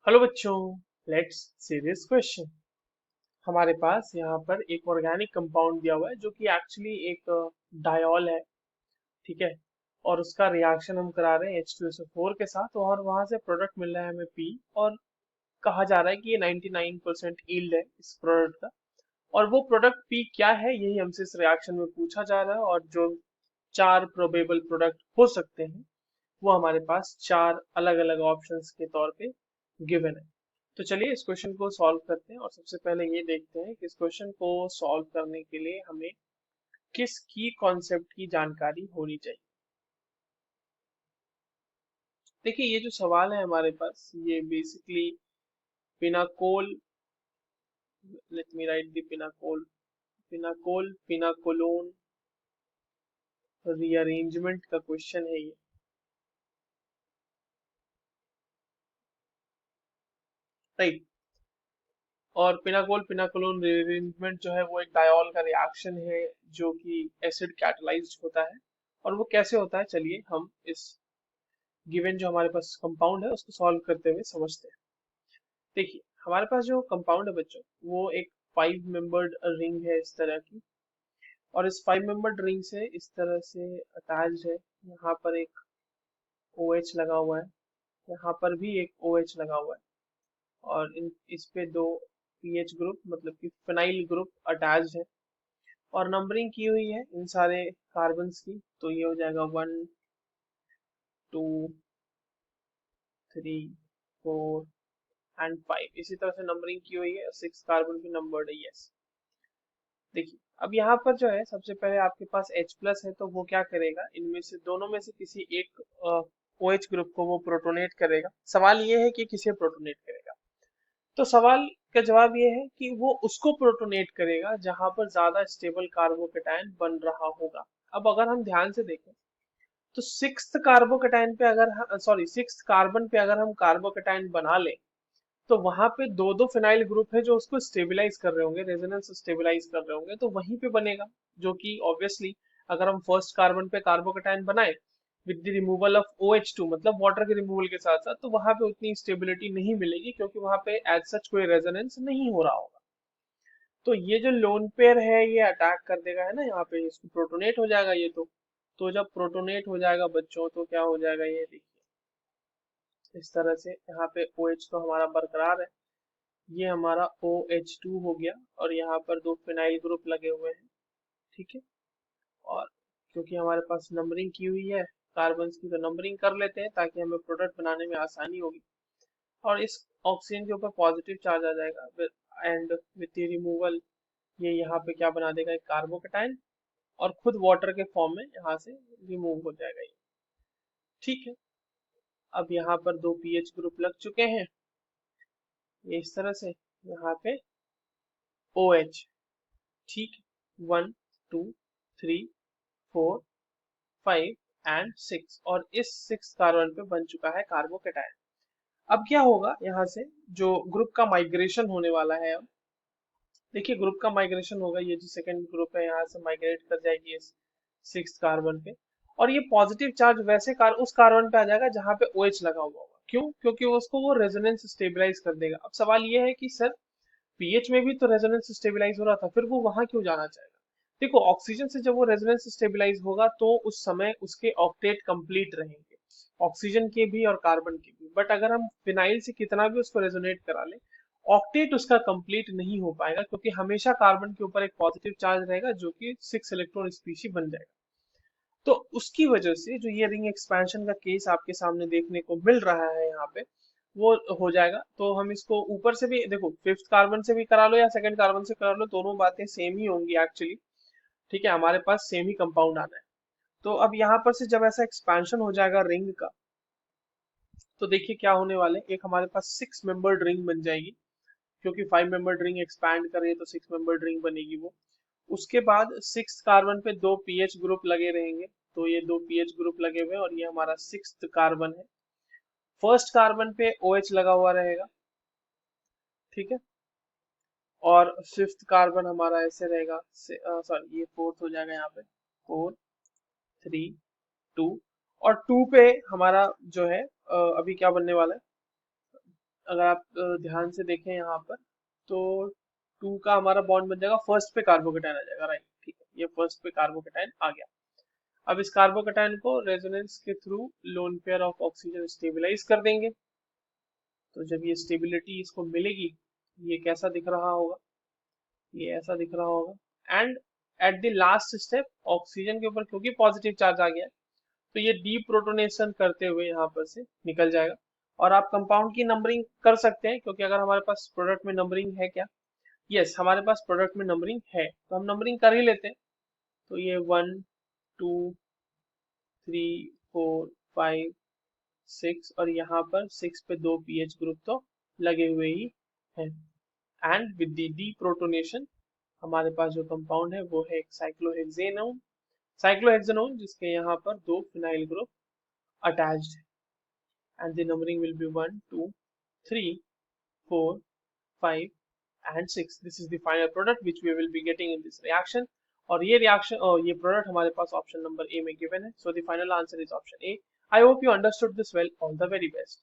Hello बच्चों, let's see this question. हमारे पास यहाँ पर एक ऑर्गेनिक कंपाउंड दिया हुआ है जो कि एक्चुअली एक डायोल है। ठीक है। और उसका रिएक्शन हम करा रहे हैं H2SO4 के साथ और वहां से प्रोडक्ट मिल रहा है हमें P। और कहा जा रहा है कि ये 99% ईल्ड है इस प्रोडक्ट का। और वो प्रोडक्ट P क्या है यही हमसे इस रिएक्शन में पूछा जा रहा है। और जो चार प्रोबेबल प्रोडक्ट हो सकते हैं वो हमारे पास चार अलग अलग ऑप्शंस के तौर पे गिवन है। तो चलिए इस क्वेश्चन को सॉल्व करते हैं और सबसे पहले ये देखते हैं कि इस क्वेश्चन को सॉल्व करने के लिए हमें किस की कॉन्सेप्ट की जानकारी होनी चाहिए। देखिए ये जो सवाल है हमारे पास ये basically pinacol, let me write the pinacol, pinacolone rearrangement का क्वेश्चन है ये। राइट। और पिनाकोलोन रीअरेंजमेंट जो है वो एक डायोल का रिएक्शन है जो कि एसिड कैटलाइज्ड होता है। और वो कैसे होता है चलिए हम इस गिवन जो हमारे पास कंपाउंड है उसको सॉल्व करते हुए समझते हैं। देखिए हमारे पास जो कंपाउंड है बच्चों वो एक 5 मेंबर्ड रिंग है इस तरह की। और इस 5 मेंबर्ड रिंग से इस तरह से अटैच्ड है। यहाँ पर एक OH लगा हुआ है, यहाँ पर भी एक OH लगा हुआ है। और इन इस पे दो पीएच ग्रुप मतलब कि फिनाइल ग्रुप अटैच्ड है। और नंबरिंग की हुई है इन सारे कार्बन्स की, तो ये हो जाएगा 1 2 3 4 एंड 5। इसी तरह से नंबरिंग की हुई है, 6 कार्बन भी नंबर्ड है। यस। देखिए अब यहाँ पर जो है सबसे पहले आपके पास H+ है तो वो क्या करेगा, इनमें से दोनों में से किसी एक OH ग्रुप को वो प्रोटोनेट करेगा। सवाल ये है कि किसे प्रोटोनेट करेगा। तो सवाल का जवाब ये है कि वो उसको प्रोटोनेट करेगा जहां पर ज्यादा स्टेबल कार्बोकेटायन बन रहा होगा। अब अगर हम ध्यान से देखें तो सिक्स्थ कार्बन पे अगर हम कार्बोकेटाइन बना ले तो वहां पे दो दो फिनाइल ग्रुप है जो उसको स्टेबलाइज कर रहे होंगे, रेजोनेंस स्टेबलाइज कर रहे होंगे, तो वहीं पे बनेगा। जो कि ऑब्वियसली अगर हम फर्स्ट कार्बन पे कार्बोकेटाइन बनाए with the removal of OH2 मतलब वाटर के रिमूवल के साथ साथ, तो वहां पे उतनी स्टेबिलिटी नहीं मिलेगी क्योंकि वहां पे एज सच कोई रेजोनेंस नहीं हो रहा होगा। तो ये जो लोन पेयर है ये अटैक कर देगा, है ना, यहाँ पे इसको प्रोटोनेट हो जाएगा ये तो जब प्रोटोनेट हो जाएगा बच्चों तो क्या हो जाएगा ये देखिए। इस तरह से यहाँ पे OH तो हमारा बरकरार है, ये हमारा OH2 हो गया। और यहाँ पर दो फिनाइल ग्रुप लगे हुए हैं। ठीक है। और क्योंकि हमारे पास नंबरिंग की हुई है कार्बन्स की, तो नंबरिंग कर लेते हैं ताकि हमें प्रोडक्ट बनाने में आसानी होगी। और इस ऑक्सीजन के ऊपर पॉजिटिव चार्ज आ जाएगा एंड विथ रिमूवल ये यहाँ पे क्या बना देगा, एक कार्बोकेटाइन। और खुद वाटर के फॉर्म में यहाँ से रिमूव हो जाएगा ये। ठीक है। अब यहाँ पर दो पीएच ग्रुप लग चुके हैं ये इस तरह से, यहाँ पे OH। ठीक है। 1 2 3 4 5 एंड 6 और इस 6 कार्बन पे बन चुका है कार्बोकेटाइन। अब क्या होगा यहाँ से, जो ग्रुप का माइग्रेशन होने वाला है अब देखिए ग्रुप का माइग्रेशन होगा, ये जो सेकंड ग्रुप है यहाँ से माइग्रेट कर जाएगी इस 6 कार्बन पे। और ये पॉजिटिव चार्ज वैसे उस कार्बन पे आ जाएगा जहाँ पे OH लगा हुआ होगा। क्यों? क्योंकि उसको वो रेजोनेंस स्टेबलाइज कर देगा। अब सवाल ये है कि सर पीएच में भी तो रेजोनेंस स्टेबलाइज हो रहा था, फिर वो वहां क्यों जाना चाहेगा। देखो ऑक्सीजन से जब वो रेजोनेंस स्टेबलाइज होगा तो उस समय उसके ऑक्टेट कंप्लीट रहेंगे, ऑक्सीजन के भी और कार्बन के भी। बट अगर हम फिनाइल से कितना भी उसको रेजोनेट करा ले ऑक्टेट उसका कंप्लीट नहीं हो पाएगा क्योंकि हमेशा कार्बन के ऊपर एक पॉजिटिव चार्ज रहेगा जो कि 6 इलेक्ट्रॉन स्पीशी बन जाएगा। तो उसकी वजह से जो ये रिंग एक्सपेंशन का केस आपके सामने देखने को मिल रहा है यहाँ पे वो हो जाएगा। तो हम इसको ऊपर से भी देखो, फिफ्थ कार्बन से भी करा लो या सेकंड कार्बन से करा लो, दोनों बातें सेम ही होंगी एक्चुअली। ठीक है, हमारे पास सेम ही कंपाउंड आना है। तो अब यहाँ पर से जब ऐसा एक्सपेंशन हो जाएगा रिंग का तो देखिए क्या होने वाले, एक हमारे पास 6 मेंबर्ड रिंग बन जाएगी क्योंकि 5 मेंबर्ड रिंग एक्सपैंड करे तो 6 मेंबर्ड रिंग बनेगी वो। उसके बाद 6 कार्बन पे दो पीएच ग्रुप लगे रहेंगे, तो ये दो पीएच ग्रुप लगे हुए हैं और ये हमारा 6th कार्बन है। फर्स्ट कार्बन पे OH लगा हुआ रहेगा। ठीक है। और 5th कार्बन हमारा ऐसे रहेगा, सॉरी ये फोर्थ हो जाएगा यहाँ पे, 4 3 2। और 2 पे हमारा जो है अभी क्या बनने वाला है, अगर आप ध्यान से देखें यहाँ पर, तो 2 का हमारा बॉन्ड बन जाएगा, फर्स्ट पे कार्बोकेटाइन आ जाएगा, राइट, ठीक है, ये फर्स्ट पे कार्बोकेटाइन आ गया। अब इस कार्बोकेटाइन को रेजोनेंस के through lone pair of oxygen stabilise कर देंगे। तो जब ये स्टेबिलिटी इसको मिलेगी, ये कैसा दिख रहा होगा, ये ऐसा दिख रहा होगा। And at the last step oxygen के ऊपर क्योंकि पॉजिटिव चार्ज आ गया है, तो ये डीप्रोटोनेशन करते हुए यहाँ पर से निकल जाएगा। और आप कंपाउंड की नंबरिंग कर सकते हैं, क्योंकि अगर हमारे पास प्रोडक्ट में नंबरिंग है क्या, यस हमारे पास प्रोडक्ट में नंबरिंग है, तो हम नंबरिंग कर ही लेते हैं। तो ये 1 2 3 4 5 6, और यहाँ पर 6 पे 2 पीएच ग्रुप तो लगे हुए ही हैं। एंड विद द डीप्रोटोनेशन हमारे पास जो कंपाउंड है वो है साइक्लोहेक्सेनोन, साइक्लोहेक्सेनोन जिसके यहाँ पर 2 फिनाइल ग्रुप अटैच्ड है। And the numbering will be 1 2 3 4 5 and 6. This is the final product which we will be getting in this reaction. और ये रिएक्शन और ये प्रोडक्ट हमारे पास ऑप्शन नंबर ए में गिवन है, so the final answer is option A. I hope you understood this well. All the very best.